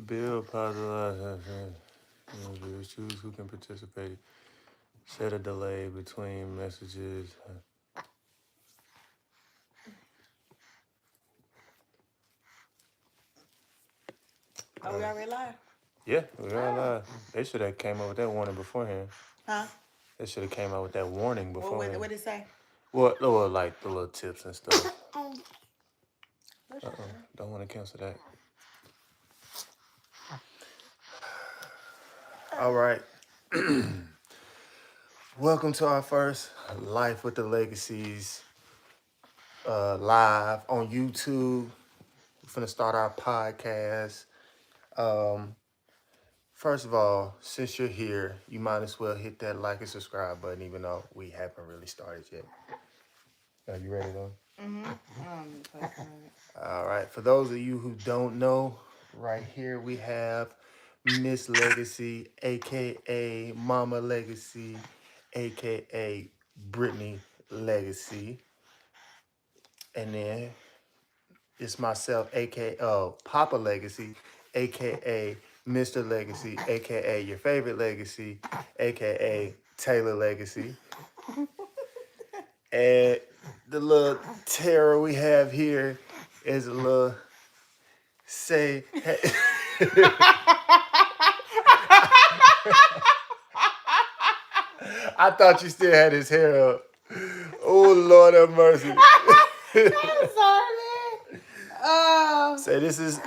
build positive choose who can participate. Set a delay between messages. Are we already live? Yeah, we are live. They should have came up with that warning beforehand. Huh? They should have came out with that warning beforehand. What did it say? Well, like the little tips and stuff. What's your Don't want to cancel that. All right. Welcome to our first Life with the Legacies live on YouTube. We're finna start our podcast. First of all, since you're here, you might as well hit that like and subscribe button, even though we haven't really started yet. Are you ready though? All right. For those of you who don't know, right here we have Miss Legacy, aka Mama Legacy, aka Brittany Legacy, and then it's myself, aka Papa Legacy, aka Mr. Legacy, aka your favorite Legacy, aka Taylor Legacy. And the little terror we have here is a little say. Hey. I thought you still had his hair up. Oh Lord have mercy. I'm sorry, man. So this is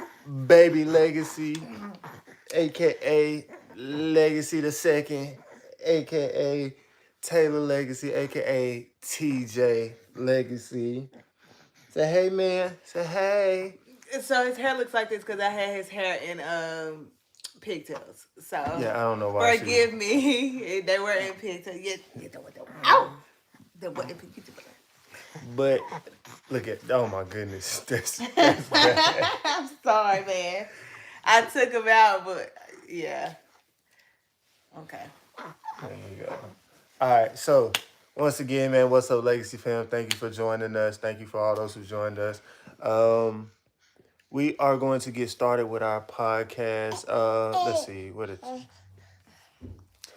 Baby Legacy, aka Legacy the Second, aka Taylor Legacy, aka TJ Legacy. Say hey, man. Say hey. So his hair looks like this because I had his hair in pigtails. So Yeah, I don't know why. forgive me. They were in pigtails. Ow! They were in pigtails. But look at, oh my goodness, that's bad. I'm sorry, man. I took him out, but yeah. Okay. There we go. All right, so once again, man, what's up, Legacy fam? Thank you for joining us. Thank you for all those who joined us. We are going to get started with our podcast. Let's see, what is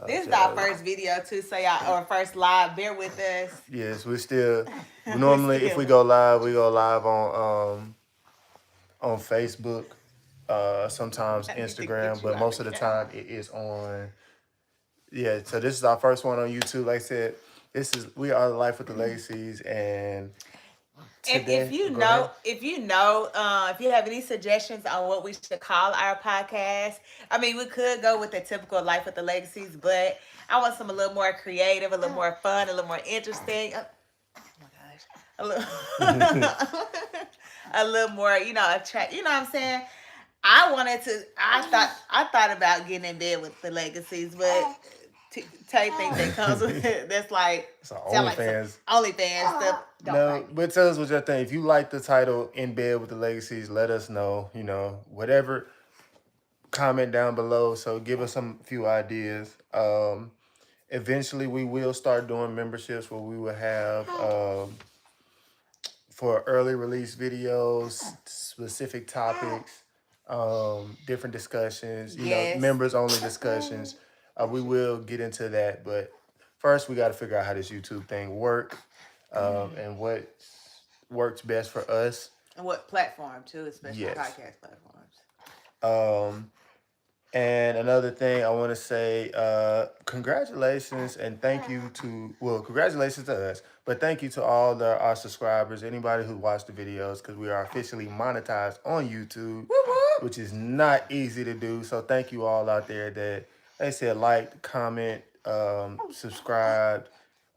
This is our first video too, so y'all, or first live. Bear with us. Yes, we're still normally if we go live on Facebook, sometimes Instagram, but most of the time it is on. Yeah, so this is our first one on YouTube. Like I said, we are Life with the Legacies, and today, if you have any suggestions on what we should call our podcast, I mean, we could go with the typical Life with the Legacies, but I want some a little more creative, a little more fun, a little more interesting. Oh my gosh, a little more, attract. You know what I'm saying? I thought about getting in bed with the Legacies, but Tay thinks that comes with it. That's like OnlyFans. OnlyFans stuff. But tell us what you think. If you like the title "In Bed with the Legacies," let us know. Whatever. Comment down below. So give us some few ideas. Eventually, we will start doing memberships where we will have for early release videos, specific topics, different discussions. Members only discussions. We will get into that, but first we got to figure out how this YouTube thing works, and what works best for us. And what platform too, especially podcast platforms. And another thing I want to say, congratulations and thank you congratulations to us, but thank you to all our subscribers, anybody who watched the videos, because we are officially monetized on YouTube, which is not easy to do. So thank you all out there that, like I said, liked, comment, subscribed,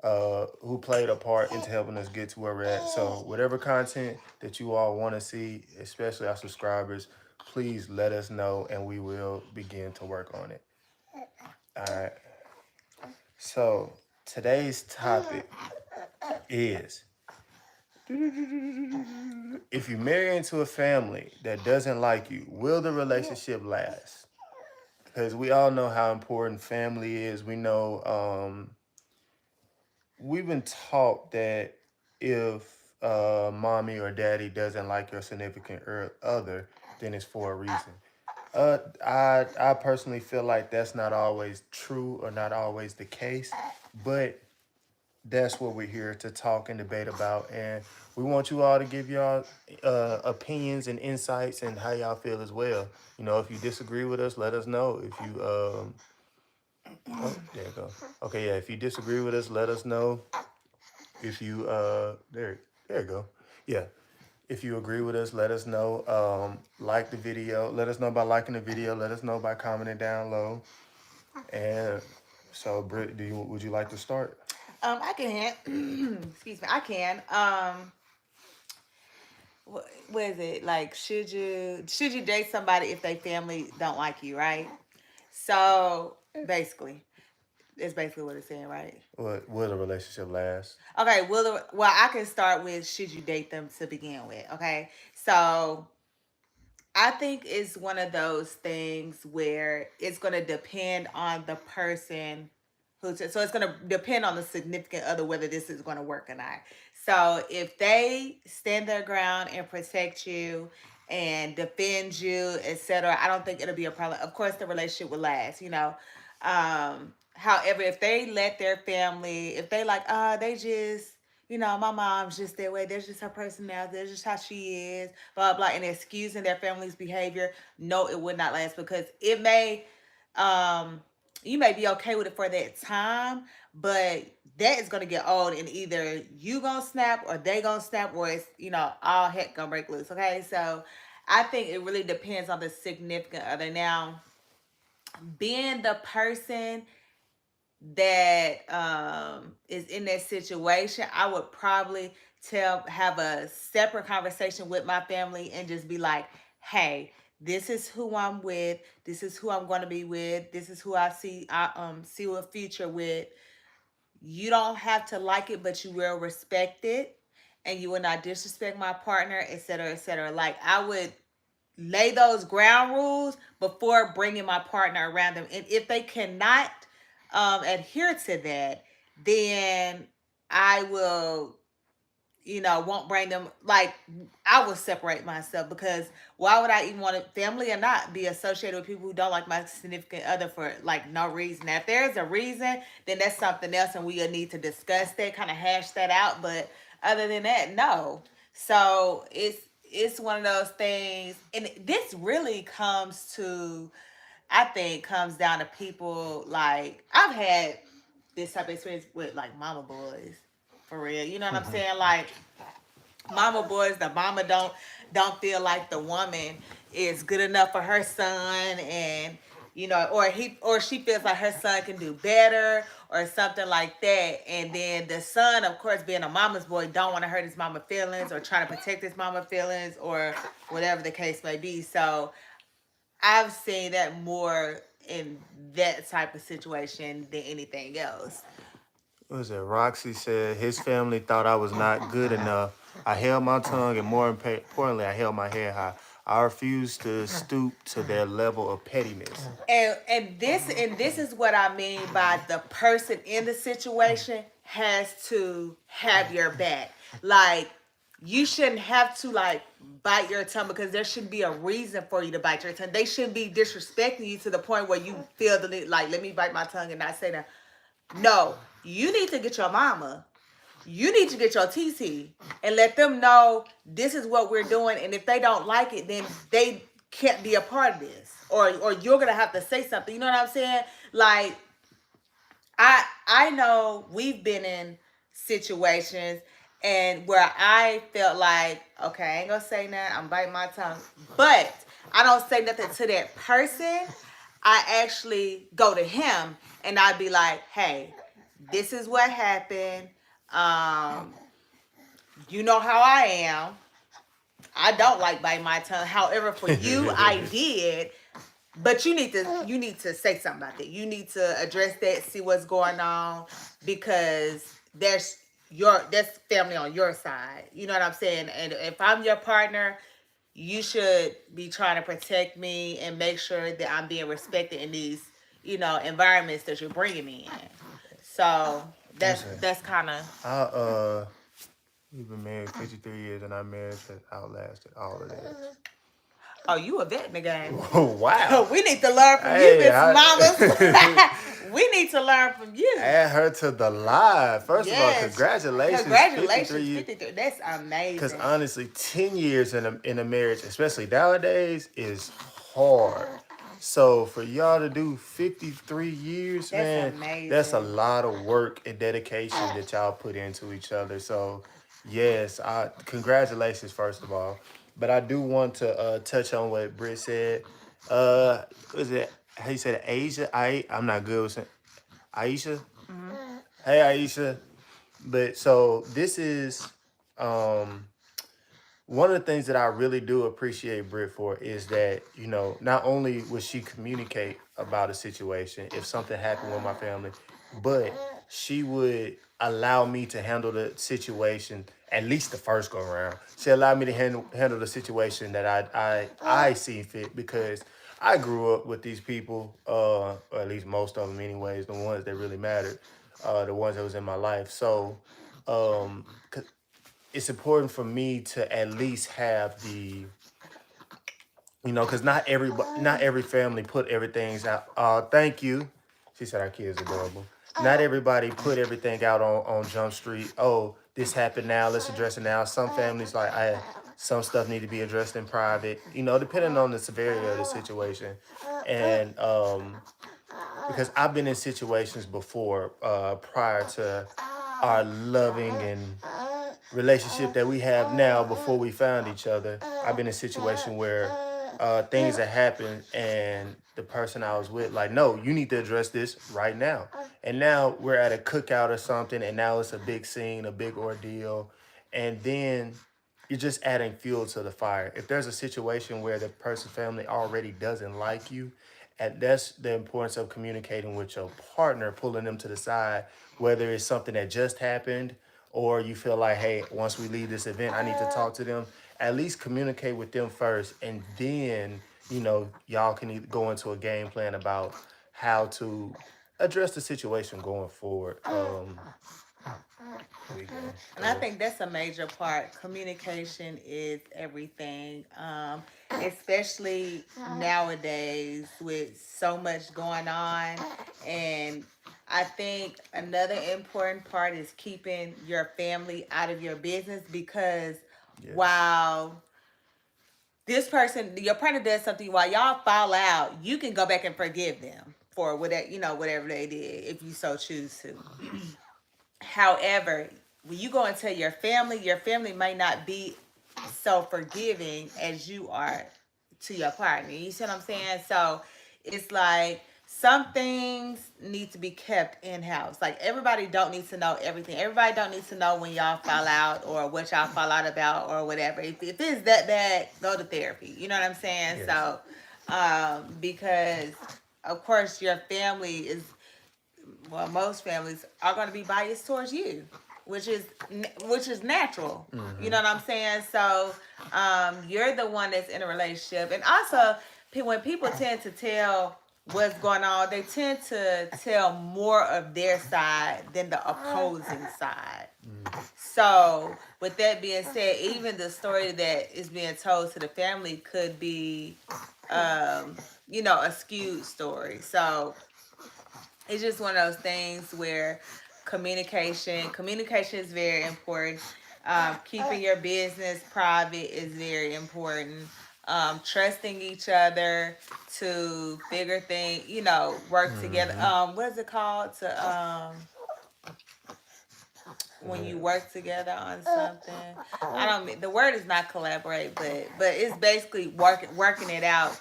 who played a part into helping us get to where we're at. So whatever content that you all want to see, especially our subscribers, please let us know and we will begin to work on it. All right. So today's topic is, if you marry into a family that doesn't like you, will the relationship last? Because we all know how important family is. We know we've been taught that if mommy or daddy doesn't like your significant other, then it's for a reason. I personally feel like that's not always true or not always the case, but that's what we're here to talk and debate about, and we want you all to give y'all opinions and insights and how y'all feel as well. You know, if you disagree with us, let us know. If you oh, there you go. Okay, yeah. If you disagree with us, let us know. If you there you go. Yeah. If you agree with us, let us know. Like the video. Let us know by liking the video. Let us know by commenting down low. And so, Britt, would you like to start? I can. Excuse me. I can. What is it like? Should you date somebody if they family don't like you, right? So basically, it's basically what it's saying, right? What will a relationship last? Okay. Well, I can start with should you date them to begin with. Okay. So I think it's one of those things where it's going to depend on the person so it's going to depend on the significant other whether this is going to work or not. So if they stand their ground and protect you and defend you, etc., I don't think it'll be a problem. Of course, the relationship will last. However, if they let their family, if they like, they just, my mom's just that way. There's just her personality. That's just how she is. Blah blah, and excusing their family's behavior. No, it would not last because it may, you may be okay with it for that time, but that is gonna get old, and either you gonna snap or they gonna snap, or it's all heck gonna break loose. Okay, so I think it really depends on the significant other. Now, being the person that is in that situation, I would probably have a separate conversation with my family and just be like, "Hey, this is who I'm with. This is who I'm going to be with. This is who I see a future with. You don't have to like it, but you will respect it, and you will not disrespect my partner, etc., etc." Like I would lay those ground rules before bringing my partner around them. And if they cannot adhere to that, then I will, won't bring them. Like I will separate myself because why would I even want to, family or not, be associated with people who don't like my significant other for like no reason. Now, if there's a reason, then that's something else, and we need to discuss that, kind of hash that out. But other than that, no. So it's one of those things, and this really I think comes down to people. Like I've had this type of experience with like mama boys, for real. You know what I'm saying? Like mama boys, the mama don't feel like the woman is good enough for her son, and or she feels like her son can do better or something like that. And then the son, of course, being a mama's boy, don't want to hurt his mama feelings or try to protect his mama feelings or whatever the case may be. So I've seen that more in that type of situation than anything else. What was it? Roxy said his family thought I was not good enough. I held my tongue, and more importantly, I held my head high. I refused to stoop to their level of pettiness. And this is what I mean by the person in the situation has to have your back. Like you shouldn't have to like bite your tongue because there should be a reason for you to bite your tongue. They shouldn't be disrespecting you to the point where you feel the need like, let me bite my tongue and not say that. No, you need to get your mama. You need to get your TT and let them know this is what we're doing. And if they don't like it, then they can't be a part of this. Or you're gonna have to say something. You know what I'm saying? Like I know we've been in situations and where I felt like, okay, I ain't gonna say nothing, I'm biting my tongue. But I don't say nothing to that person. I actually go to him and I'd be like, hey, this is what happened. Um, you know how I am. I don't like biting my tongue. However, for you, I did. But you need to say something about that. You need to address that, see what's going on, because that's family on your side. You know what I'm saying? And if I'm your partner, you should be trying to protect me and make sure that I'm being respected in these, environments that you're bringing me in. So that's kind of. I we've been married 53 years, and our marriage has outlasted all of that. Oh, you a vet in the game. Wow. We need to learn from you, Hey, Miss Mamas. We need to learn from you. add her to the live. First of all, Yes. congratulations, 53 Congratulations, years. 53. That's Because amazing. honestly, 10 years in a marriage, especially nowadays, is hard. So for y'all to do 53 years, That's man, that's a amazing. lot of work and dedication that y'all put into each other. So yes, congratulations first of all. But I do want to touch on what Britt said. Was it how you said it? Asia? I'm not good with it. Aisha. Hmm. Hey Aisha. But so this is um one of the things that I really do appreciate Britt for is that, not only would she communicate about a situation if something happened with my family, but she would allow me to handle the situation at least the first go around. She allowed me to handle the situation that I see fit because I grew up with these people, or at least most of them anyways, the ones that really mattered, the ones that was in my life. So um it's important for me to at least have because not every family put everything's out. Thank you. She said our kids are adorable. Not everybody put everything out on Jump Street. Oh, this happened now. Let's address it now. Some families some stuff need to be addressed in private. Depending on the severity of the situation, and because I've been in situations before prior to our loving and relationship that we have now before we found each other. I've been in a situation where things have happened and the person I was with, like, no, you need to address this right now. And now we're at a cookout or something, and now it's a big scene, a big ordeal. And then you're just adding fuel to the fire. If there's a situation where the person's family already doesn't like you, and that's the importance of communicating with your partner, pulling them to the side, whether it's something that just happened or you feel like, hey, once we leave this event, I need to talk to them. At least communicate with them first, and then y'all can either go into a game plan about how to address the situation going forward. Here we And I go. think that's a major part. Communication is everything, especially nowadays with so much going on. And I think another important part is keeping your family out of your business because Yes. while this person, your partner does something while y'all fall out, you can go back and forgive them for whatever whatever they did if you so choose to. However, when you go and tell your family may not be so forgiving as you are to your partner. You see what I'm saying? So it's like some things need to be kept in house. Like everybody don't need to know everything. Everybody don't need to know when y'all fall out or what y'all fall out about or whatever. If it's that bad, go to therapy. You know what I'm saying? Yes. So because of course your family is, well, most families are going to be biased towards you, which is natural. You Mm-hmm. know what I'm saying? So you're the one that's in a relationship, and also when people tend to tell what's going on, they tend to tell more of their side than the opposing side. So, with that being said, even the story that is being told to the family could be, a skewed story. So, it's just one of those things where communication is very important. Keeping your business private is very important. Trusting each other to figure things, work together. Mm-hmm. What is it called to when you work together on something? I don't mean the word is not collaborate, but it's basically working it out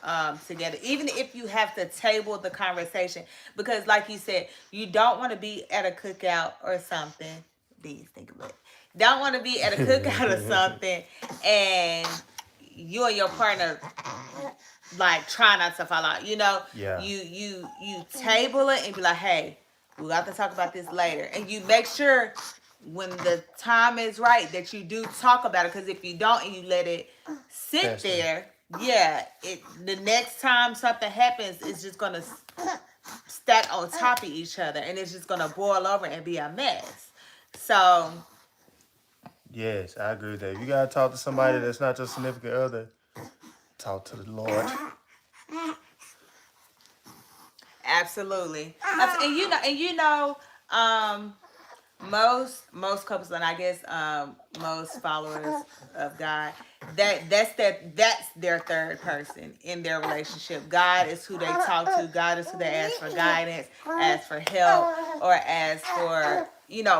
together. Even if you have to table the conversation, because like you said, you don't want to be at a cookout or something. These think about it. Don't want to be at a cookout or something, and you and your partner like try not to fall out. Yeah. You table it and be like, hey, we got to talk about this later, and you make sure when the time is right that you do talk about it. Because if you don't and you let it sit Fester. there, yeah, the next time something happens, it's just gonna stack on top of each other, and it's just gonna boil over and be a mess. So Yes, I agree with that. If you gotta talk to somebody that's not your significant other, talk to the Lord. Absolutely. And um, most couples, and I guess most followers of God, that's their third person in their relationship. God is who they talk to. God is who they ask for guidance, ask for help, or ask for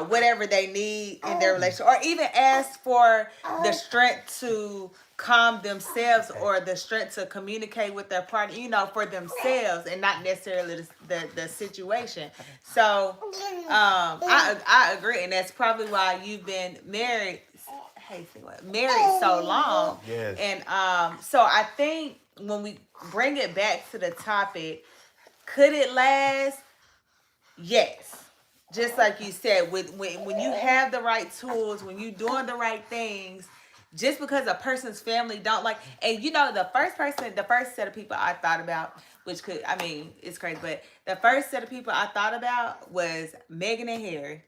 whatever they need in their relationship, or even ask for the strength to calm themselves, or the strength to communicate with their partner, for themselves, and not necessarily the situation. So I agree, and that's probably why you've been married. Hey, see what? Married so long. Yes. And so I think when we bring it back to the topic, could it last? Yes. Just like you said, with when you have the right tools, when you're doing the right things, just because a person's family don't like, and the first set of people I thought about, which could, I mean, it's crazy, but the first set of people I thought about was Meghan and Harry,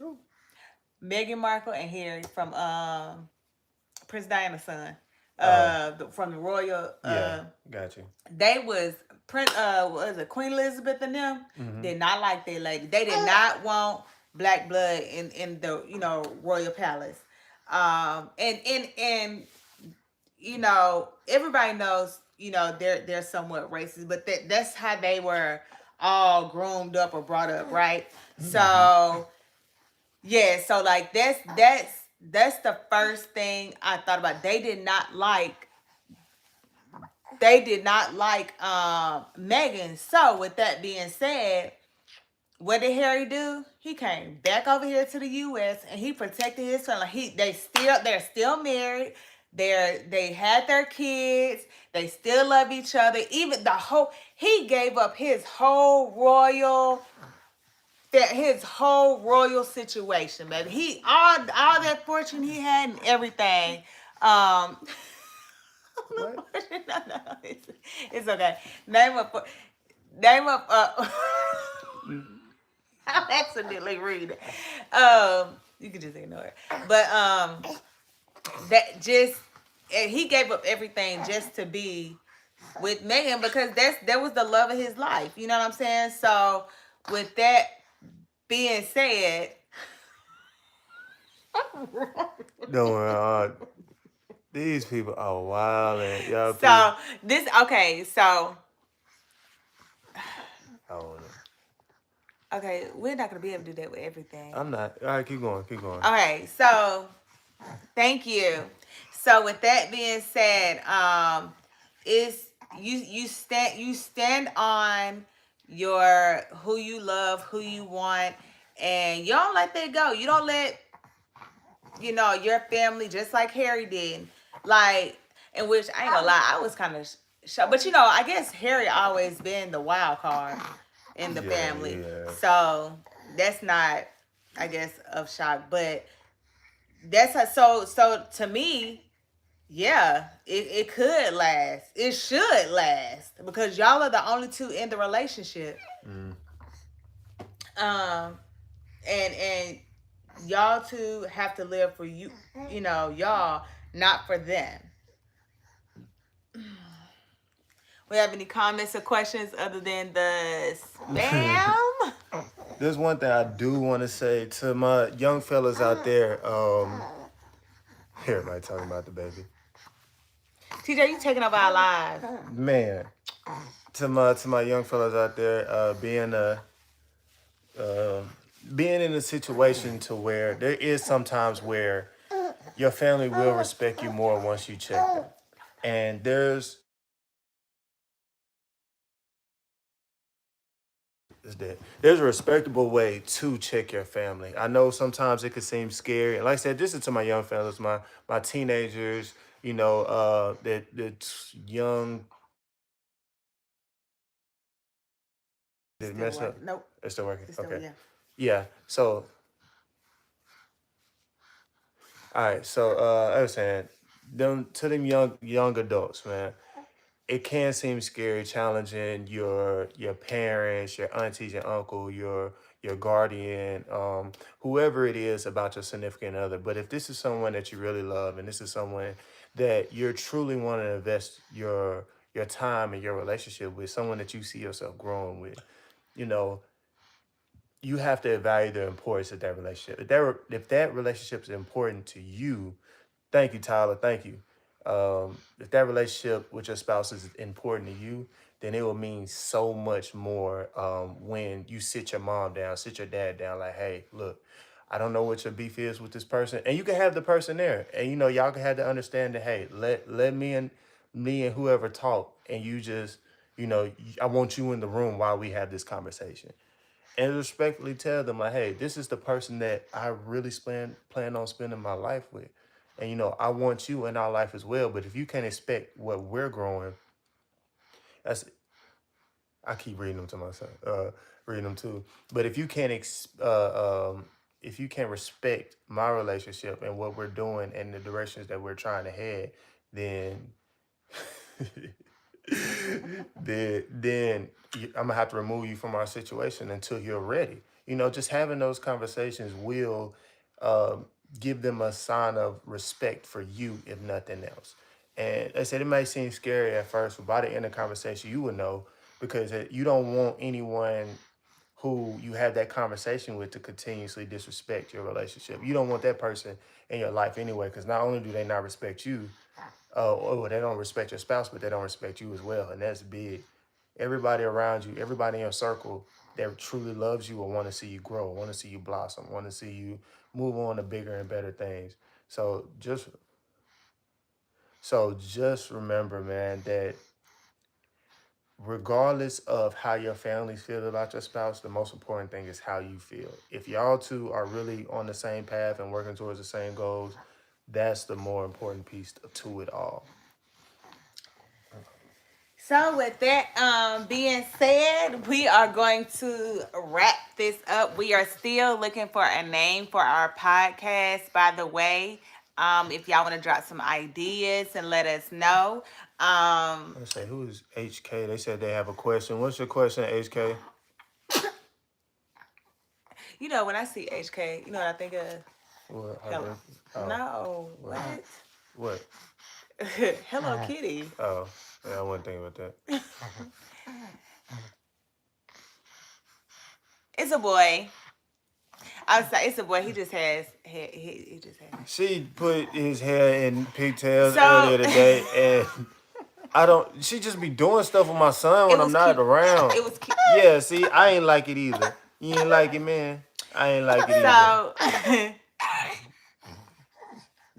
Ooh. Meghan Markle and Harry from Prince Diana's son, Oh, from the royal. yeah, got you. They was was it Queen Elizabeth and them Mm-hmm. did not like their lady. They did not want black blood in the royal palace. And everybody knows they're somewhat racist, but that's how they were all groomed up or brought up, right? Mm-hmm. So yeah, so like that's the first thing I thought about. They did not like Megan. So with that being said, what did Harry do? He came back over here to the US and he protected his family. They're still married. They had their kids. They still love each other. Even he gave up his whole royal situation, baby. He all that fortune he had and everything. What? No, it's okay. Name up. Name up. I accidentally read it. You can just ignore it. But that just he gave up everything just to be with Megan, because that was the love of his life. You know what I'm saying? So with that being said, Don't worry. These people are wild, and y'all, please. so this okay. So I don't know. okay, we're not gonna be able to do that with everything. I'm not. All right, keep going. Keep going. Okay, so thank you. So with that being said, is you stand on your who you love, who you want, and you don't let that go. You don't let your family, just like Harry did, like, in which I ain't gonna lie, I was kind of shocked, but I guess Harry always been the wild card in the Yeah, family, yeah. so that's not, I guess, of shock, but that's how, so to me, yeah, it could last. It should last because y'all are the only two in the relationship. Mm. Um, and y'all two have to live for you, y'all, not for them. We have any comments or questions other than the spam? There's one thing I do want to say to my young fellas out there. Everybody talking about the baby. TJ, you taking up our lives. Man, to my young fellas out there, uh, being in a situation to where there is sometimes where your family will respect you more once you check them, and there's a respectable way to check your family. I know sometimes it could seem scary, and like I said, this is to my young fellas, my teenagers, that young, that Still mess up. working. Nope. It's still working. It's still, Okay. yeah. Yeah. So, all right. So, I was saying, them young adults, man. It can seem scary, challenging your parents, your aunties, your uncle, your guardian, whoever it is about your significant other. But if this is someone that you really love, and this is someone that you're truly want to invest your time and your relationship with someone that you see yourself growing with, you know, you have to evaluate the importance of that relationship. If that relationship is important to you, thank you, Tyler. Thank you. If that relationship with your spouse is important to you, then it will mean so much more when you sit your mom down, sit your dad down, like, hey, look, I don't know what your beef is with this person, and you can have the person there, and you know y'all can have to understand that. Hey, let me and whoever talk, and you just, you know, I want you in the room while we have this conversation and respectfully tell them like, hey, this is the person that I really plan on spending my life with, and you know I want you in our life as well. But if you can't expect what we're growing, that's I keep reading them to my son, reading them too. But if you can't respect my relationship and what we're doing and the directions that we're trying to head, then then I'm gonna have to remove you from our situation until you're ready. You know, just having those conversations will um, give them a sign of respect for you, if nothing else. And I said it may seem scary at first, but by the end of the conversation, you will know because you don't want anyone who you have that conversation with to continuously disrespect your relationship. You don't want that person in your life anyway, because not only do they not respect you, they don't respect your spouse, but they don't respect you as well, and that's big. Everybody around you, everybody in your circle that truly loves you will want to see you grow, want to see you blossom, want to see you move on to bigger and better things. So just remember, man, that regardless of how your family feel about your spouse, the most important thing is how you feel. If y'all two are really on the same path and working towards the same goals, that's the more important piece to it all. So with that being said, we are going to wrap this up. We are still looking for a name for our podcast, by the way. If y'all want to drop some ideas and let us know. Let's say, who is HK? They said they have a question. What's your question, HK? You know, when I see HK, you know what I think of? What? Hello. Oh, No, what? what? What? Hello Kitty. Oh, yeah, I wasn't thinking about that. It's a boy. I was like, it's a boy. He just has. He just has. She put his hair in pigtails So earlier today, and I don't. She just be doing stuff with my son it when I'm was not cute. around. It was cute. Yeah, see, I ain't like it either. You ain't like it, man. I ain't like it either. So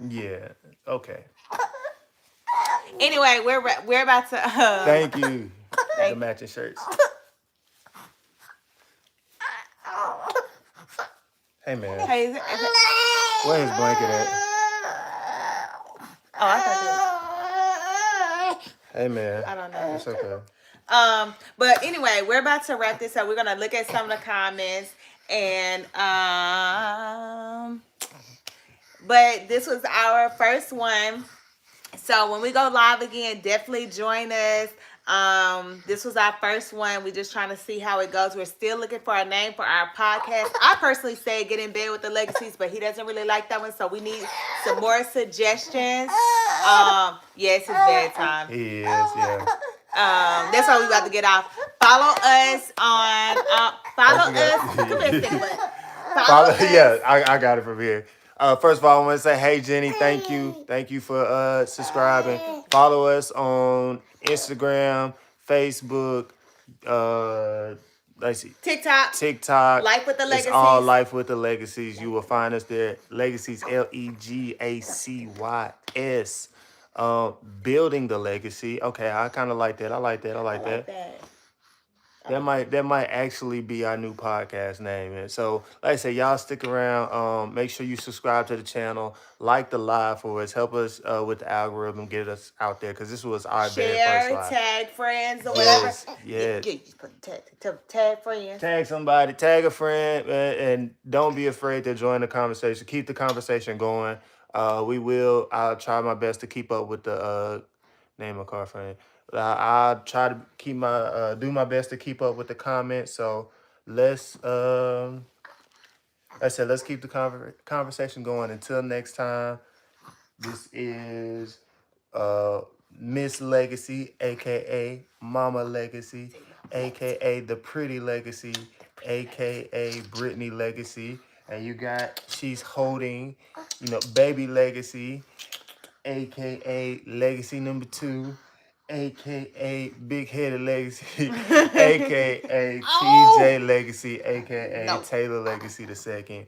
Yeah. Okay. anyway, we're about to. Thank you. The Thank you. matching shirts. Hey, man. Hey, Where his blanket at? oh, I thought Hey, man. I don't know. It's okay. But anyway, we're about to wrap this up. We're gonna look at some of the comments and but this was our first one. So when we go live again, definitely join us. This was our first one. We're just trying to see how it goes. We're still looking for a name for our podcast. I personally say Get in Bed with the Legacies, but he doesn't really like that one, so we need some more suggestions. Yes, it's bedtime. He is, yeah. That's why we about to get off. Follow us on follow us. Come here, stick Follow us. Yeah, I got it from here. First of all, I want to say, hey, Jenny, thank you. Thank you for subscribing. Follow us on Instagram, Facebook, let's see, TikTok. Life with the It's all Legacies. Life with the Legacies. You will find us there. Legacies, Legacies. Building the legacy. Okay, I kind of like that. I like that. I like that. That might actually be our new podcast name. And so, like I said, y'all stick around. Make sure you subscribe to the channel, like the live for us, help us with the algorithm, get us out there because this was our very first Share, live. tag friends or Yes, whatever. yes. Yeah, just put tag friends. Tag somebody, tag a friend, and don't be afraid to join the conversation. Keep the conversation going. I'll try my best to keep up with the name of car friend. I'll try to keep do my best to keep up with the comments. So let's like I said, let's keep the conversation going. Until next time, this is uh, Miss Legacy, aka Mama Legacy, aka the Pretty Legacy, aka Brittany Legacy, and you got she's holding, Baby Legacy, aka Legacy number two, aka Big Headed Legacy, aka TJ Oh Legacy, aka no. Taylor Legacy the second.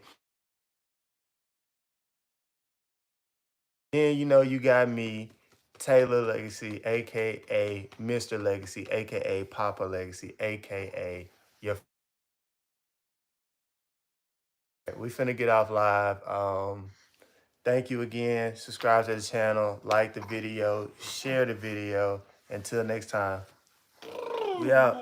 Then you got me, Taylor Legacy, aka Mr. Legacy, aka Papa Legacy, aka your. We finna get off live. Thank you again. Subscribe to the channel, like the video, share the video. Until next time, we out.